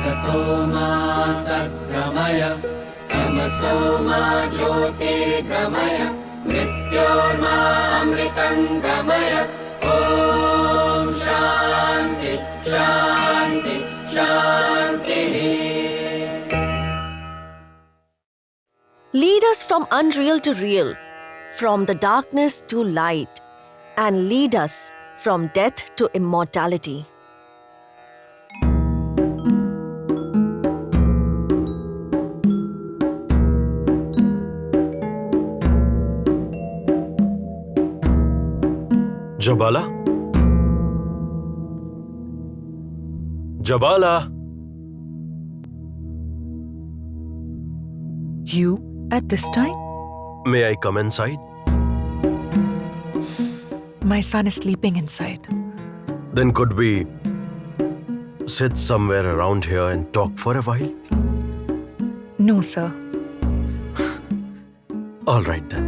असतो मा सद्गमय तमसो मा ज्योतिर्गमय मृत्योर्मा अमृतंगमय। ओम शांति शांति शांति। Lead us from unreal to real, from the darkness to light, and lead us from death to immortality. Jabala? Jabala? You at this time? May I come inside? My son is sleeping inside. Then could we sit somewhere around here and talk for a while? No, sir. All right then.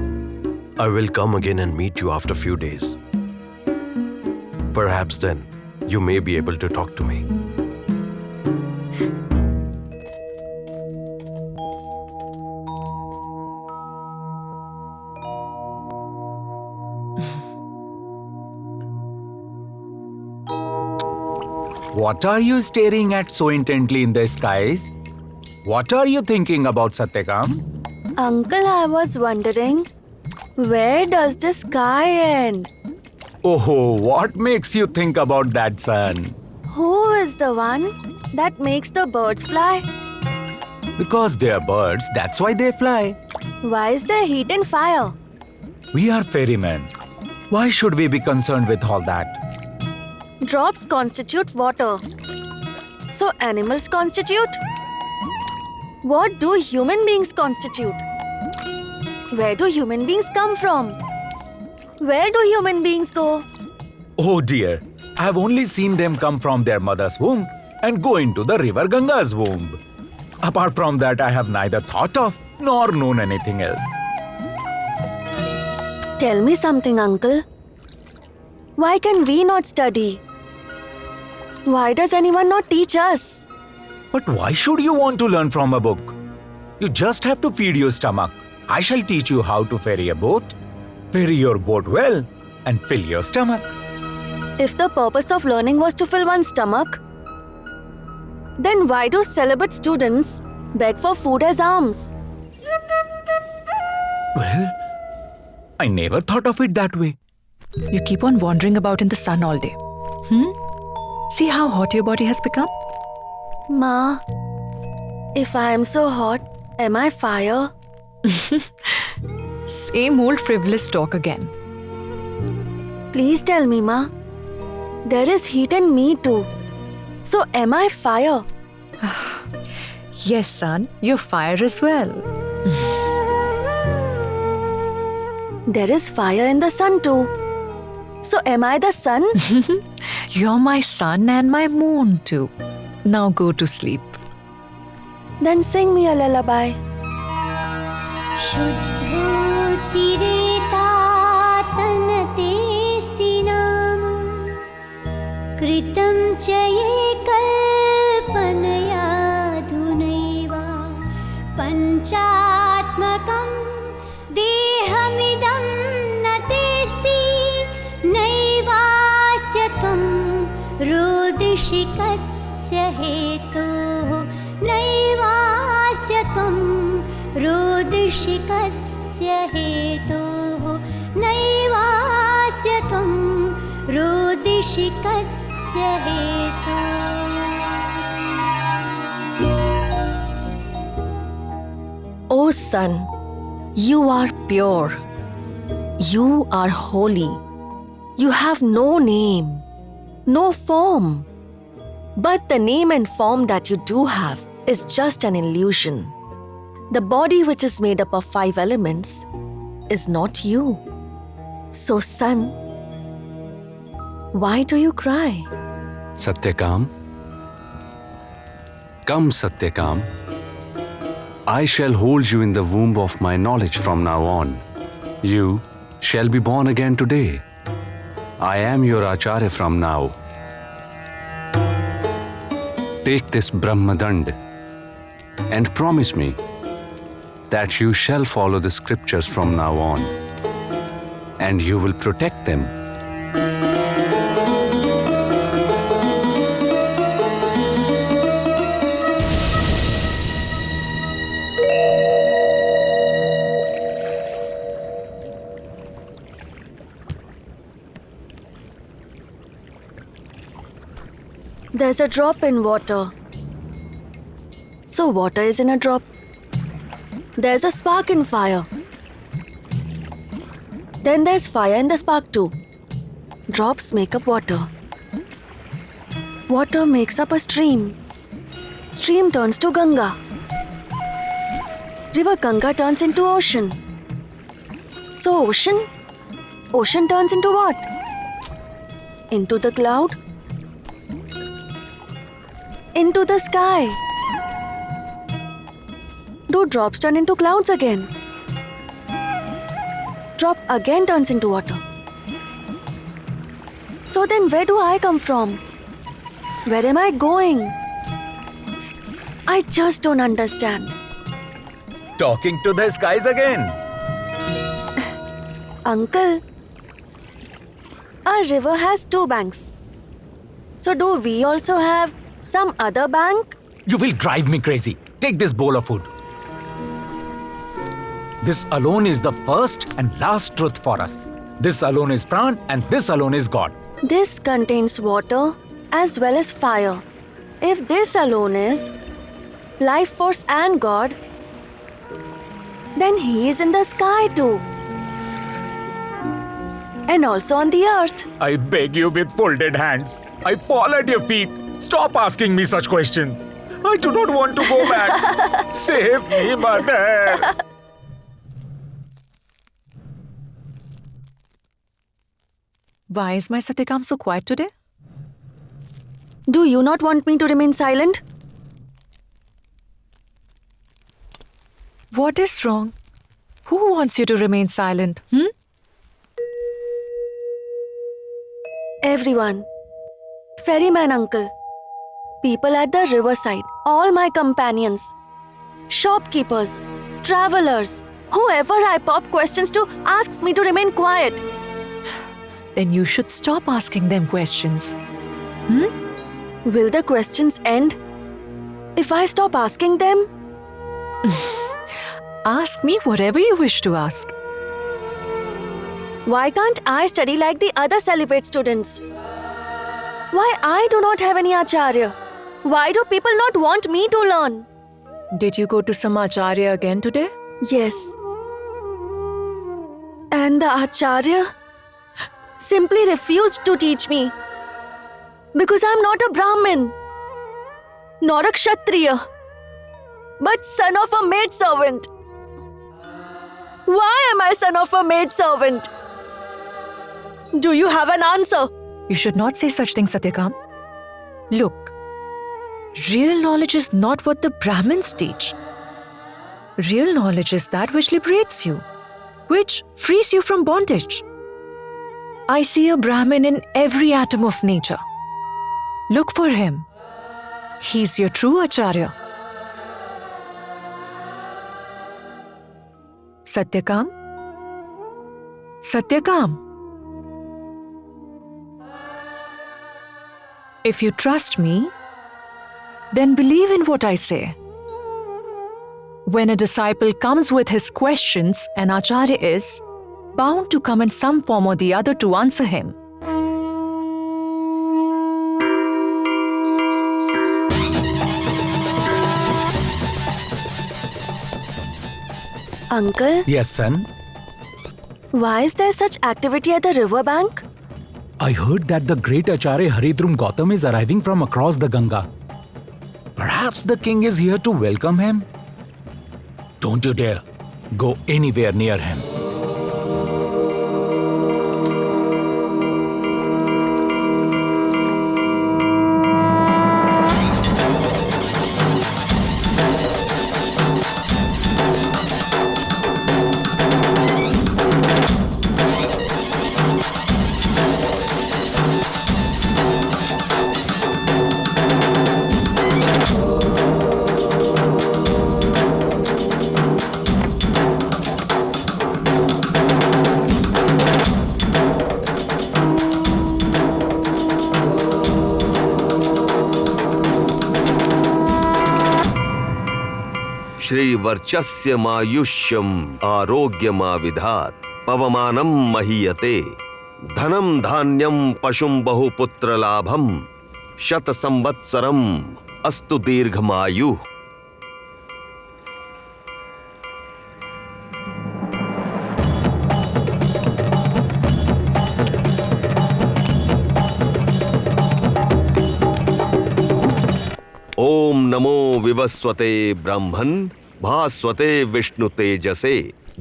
I will come again and meet you after a few days. Perhaps then you may be able to talk to me. What are you staring at so intently in the skies? What are you thinking about, Satyakam? Uncle, I was wondering, where does the sky end? Oh, what makes you think about that, son? Who is the one that makes the birds fly? Because they are birds, that's why they fly. Why is there heat and fire? We are ferrymen. Why should we be concerned with all that? Drops constitute water. So animals constitute? What do human beings constitute? Where do human beings come from? Where do human beings go? Oh dear, I have only seen them come from their mother's womb and go into the river Ganga's womb. Apart from that, I have neither thought of nor known anything else. Tell me something, uncle. Why can we not study? Why does anyone not teach us? But why should you want to learn from a book? You just have to feed your stomach. I shall teach you how to ferry a boat. Ferry your boat well and fill your stomach. If the purpose of learning was to fill one's stomach, then why do celibate students beg for food as alms? Well, I never thought of it that way. You keep on wandering about in the sun all day. See how hot your body has become? Ma, if I am so hot, am I fire? Same old frivolous talk again. Please tell me, Ma. There is heat in me too. So am I fire? Yes, son, you're fire as well. There is fire in the sun too. So am I the sun? You're my sun and my moon too. Now go to sleep. Then sing me a lullaby. शुद्धो सिरेतातनतेऽस्ति नाम कृतं च ये कल्पनयाधुनैव पञ्चात्मकं देहमिदं न तेऽस्ति नैवास्य त्वं रोदिषि कस्य हेतोः नैवास्य त्वं रोदिषि कस्य हेतोः नैवास्य त्वं रोदिषि कस्य हेतोः। O sun, you are pure. You are holy. You have no name, no form. But the name and form that you do have is just an illusion. The body, which is made up of 5 elements, is not you. So, sun, why do you cry? Satyakam, come Satyakam. I shall hold you in the womb of my knowledge from now on. You shall be born again today. I am your Acharya from now. take this Brahmadand and promise me that you shall follow the scriptures from now on and you will protect them. There's a drop in water. So water is in a drop. There's a spark in fire. Then there's fire in the spark too. Drops make up water. Water makes up a stream. Stream turns to Ganga. River Ganga turns into ocean. So ocean turns into what? Into the cloud? Into the sky. Do drops turn into clouds again? Drop again turns into water. So then where do I come from? Where am I going? I just don't understand. Talking to the skies again. Uncle, our river has two banks. So do we also have some other bank? You will drive me crazy. Take this bowl of food. This alone is the first and last truth for us. This alone is Pran and this alone is God. This contains water as well as fire. If this alone is life force and God, then He is in the sky too. And also on the earth. I beg you with folded hands. I fall at your feet. Stop asking me such questions. I do not want to go back. Save me, Mother. Why is my Satyakam so quiet today? Do you not want me to remain silent? What is wrong? Who wants you to remain silent? Everyone. Ferryman uncle. People at the riverside. All my companions. Shopkeepers. Travelers. Whoever I pop questions to asks me to remain quiet. Then you should stop asking them questions. Will the questions end if I stop asking them? Ask me whatever you wish to ask. Why can't I study like the other celibate students? Why I do not have any acharya? Why do people not want me to learn? Did you go to some acharya again today? Yes. And the acharya simply refused to teach me. Because I'm not a Brahmin, nor a Kshatriya, but son of a maidservant. Why am I son of a maidservant? Do you have an answer? You should not say such things, Satyakam. Look, real knowledge is not what the Brahmins teach. Real knowledge is that which liberates you, which frees you from bondage. I see a Brahmin in every atom of nature. Look for him. He's your true Acharya. Satyakam? Satyakam? If you trust me, then believe in what I say. When a disciple comes with his questions, an Acharya is bound to come in some form or the other to answer him. Uncle, Yes, son. why is there such activity at the river bank? I heard that the great Acharya Haridrum Gautam is arriving from across the Ganga. Perhaps the king is here to welcome him? Don't you dare go anywhere near him. श्रीवर्चस्यमायुष्यम् आरोग्यमाविधात् पवमानं महीयते धनं धान्यं पशुं बहुपुत्रलाभं शतसंवत्सरम् अस्तु दीर्घमायुः। ओम नमो विवस्वते ब्रह्मन् भास्वते विष्णु तेजसे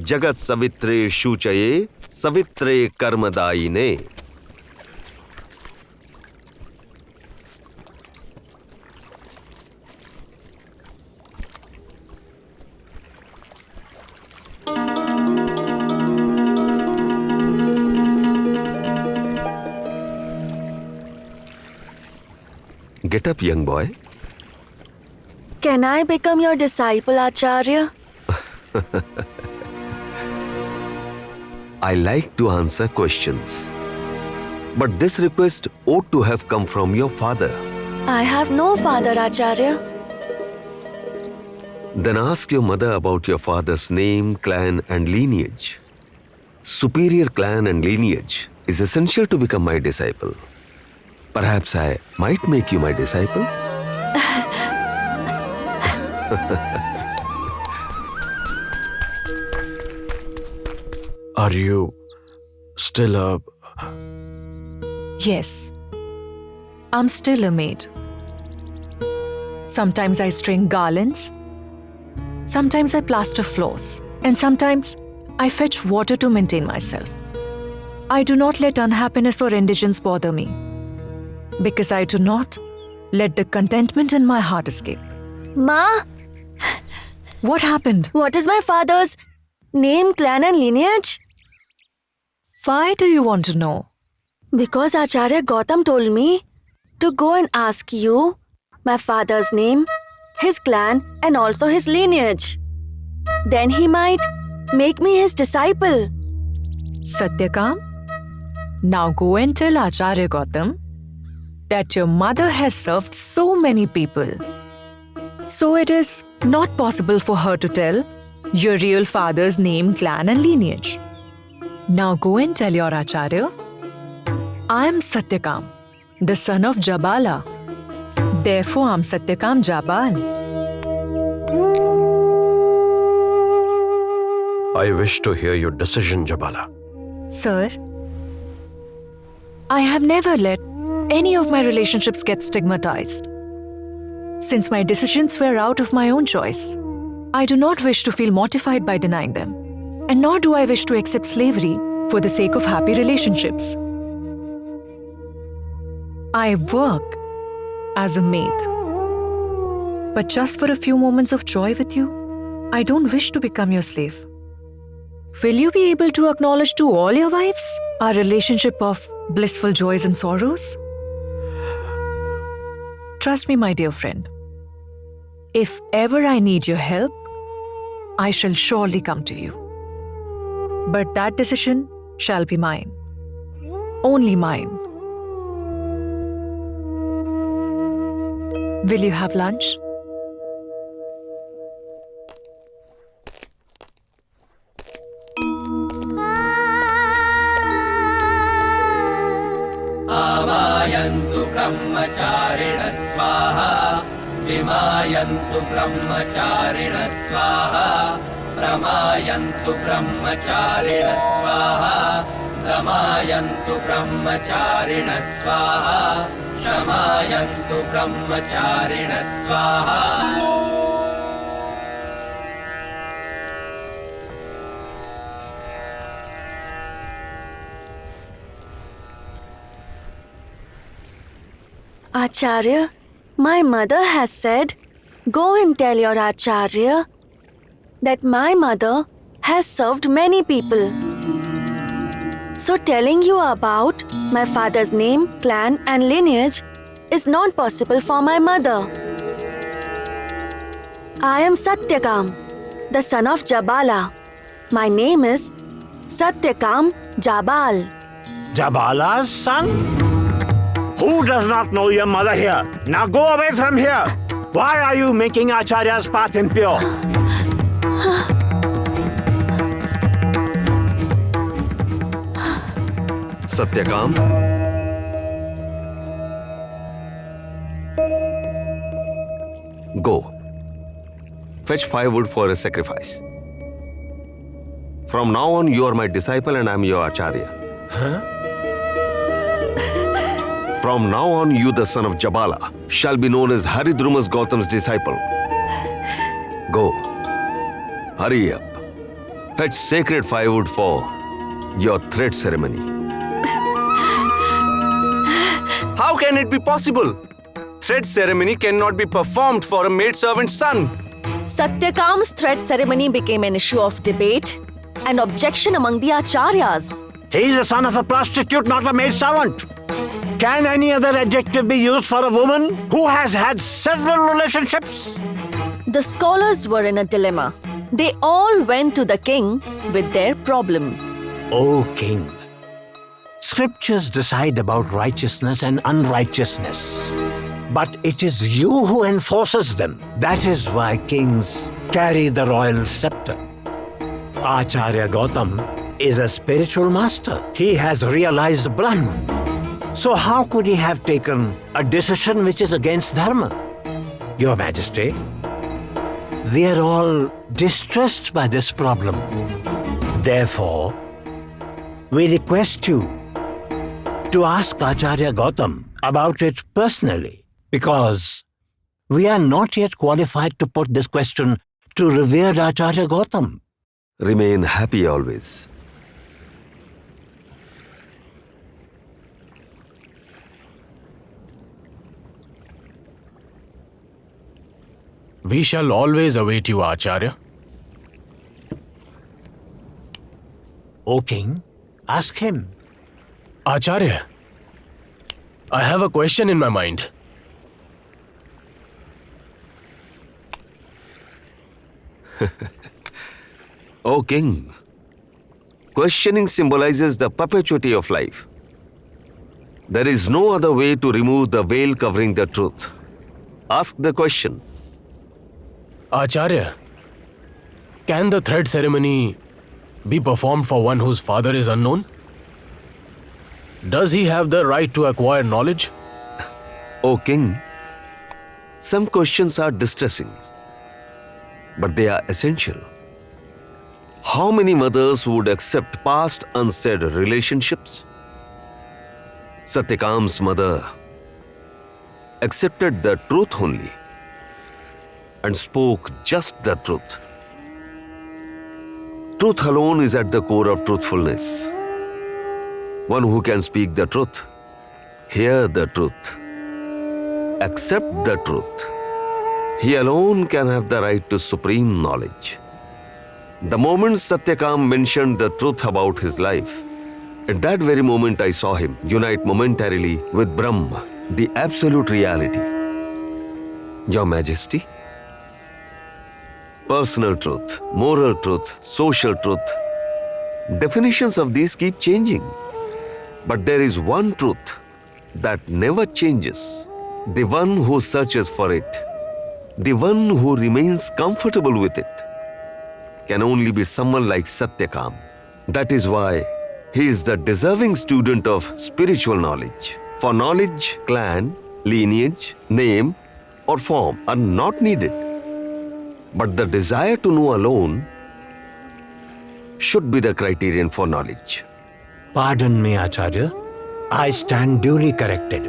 जगत सवित्रे शुचये सवित्रे कर्मदायिने। Get up, young boy. Can I become your disciple, Acharya? I like to answer questions, but this request ought to have come from your father. I have no father, Acharya. Then ask your mother about your father's name, clan, and lineage. Superior clan and lineage is essential to become my disciple. Perhaps I might make you my disciple. Are you still a... Yes, I'm still a maid. Sometimes I string garlands, sometimes I plaster floors, and sometimes I fetch water to maintain myself. I do not let unhappiness or indigence bother me, because I do not let the contentment in my heart escape. Ma, What happened? what is my father's name, clan and lineage? Why do you want to know? Because Acharya Gautam told me to go and ask you my father's name, his clan and also his lineage. Then he might make me his disciple. Satyakam, now go and tell Acharya Gautam that your mother has served so many people. So it is not possible for her to tell your real father's name, clan and lineage. Now go and tell your Acharya, I am Satyakam, the son of Jabala. Therefore I am Satyakam Jabal. I wish to hear your decision, Jabala. Sir, I have never let any of my relationships get stigmatized. Since my decisions were out of my own choice, I do not wish to feel mortified by denying them, and nor do I wish to accept slavery for the sake of happy relationships. I work as a maid, but just for a few moments of joy with you, I don't wish to become your slave. Will you be able to acknowledge to all your wives our relationship of blissful joys and sorrows? Trust me, my dear friend. If ever I need your help, I shall surely come to you. But that decision shall be mine. Only mine. Will you have lunch? आमायन्तु ब्रह्मचारिणः स्वाहा विमायन्तु ब्रह्मचारिणः स्वाहा प्रमायन्तु ब्रह्मचारिणः स्वाहा दमायन्तु ब्रह्मचारिणः स्वाहा शमायन्तु ब्रह्मचारिणः स्वाहा। Acharya, my mother has said, go and tell your Acharya that my mother has served many people. So telling you about my father's name, clan and lineage is not possible for my mother. I am Satyakam, the son of Jabala. My name is Satyakam Jabal. Jabala's son? Who does not know your mother here? Now go away from here. Why are you making Acharya's path impure? Satyakam. Go. Fetch firewood for a sacrifice. From now on, you are my disciple and I am your Acharya. From now on, you, the son of Jabala, shall be known as Haridrumas Gautam's disciple. Go. Hurry up. Fetch sacred firewood for your thread ceremony. How can it be possible? Thread ceremony cannot be performed for a maidservant's son. Satyakam's thread ceremony became an issue of debate and objection among the acharyas. He is the son of a prostitute, not a maidservant. Can any other adjective be used for a woman who has had several relationships? The scholars were in a dilemma. They all went to the king with their problem. O king, scriptures decide about righteousness and unrighteousness, but it is you who enforces them. That is why kings carry the royal scepter. Acharya Gautam is a spiritual master. He has realized Brahman. So how could he have taken a decision which is against Dharma? Your Majesty, we are all distressed by this problem. Therefore, we request you to ask Acharya Gautam about it personally, because we are not yet qualified to put this question to revered Acharya Gautam. Remain happy always. We shall always await you, Acharya. O king, ask him. Acharya, I have a question in my mind. O king, questioning symbolizes the perpetuity of life. There is no other way to remove the veil covering the truth. Ask the question. Acharya, can the thread ceremony be performed for one whose father is unknown? Does he have the right to acquire knowledge? O king, some questions are distressing, but they are essential. How many mothers would accept past unsaid relationships? Satyakam's mother accepted the truth only and spoke just the truth. Truth alone is at the core of truthfulness. One who can speak the truth, hear the truth, accept the truth, he alone can have the right to supreme knowledge. The moment Satyakam mentioned the truth about his life, at that very moment I saw him unite momentarily with Brahma, the absolute reality. Your Majesty, personal truth, moral truth, social truth, definitions of these keep changing. But there is one truth that never changes. The one who searches for it, the one who remains comfortable with it, can only be someone like Satyakam. That is why he is the deserving student of spiritual knowledge. For knowledge, clan, lineage, name, or form are not needed. But the desire to know alone should be the criterion for knowledge. Pardon me, Acharya. I stand duly corrected.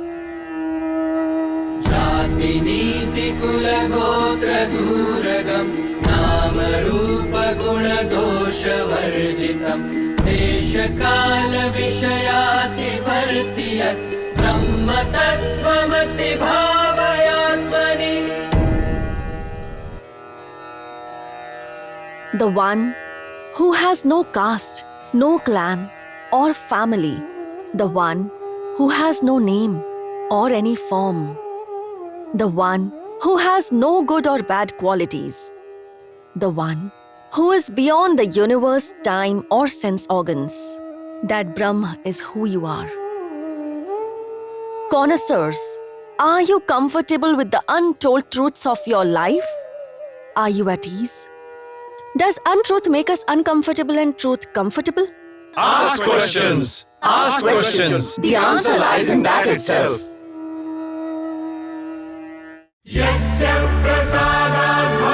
जाति नीति कुल गोत्र दूरगम नाम रूप गुण दोष वर्जितम देश काल विषयातिवर्ति यत् ब्रह्म तत्त्वमसि भावयात्मनि. The one who has no caste, no clan or family. The one who has no name or any form. The one who has no good or bad qualities. The one who is beyond the universe, time or sense organs. That Brahma is who you are. Connoisseurs, are you comfortable with the untold truths of your life? Are you at ease? Does untruth make us uncomfortable and truth comfortable? Ask questions! Ask questions. The answer lies in that itself. यस्य प्रसादात्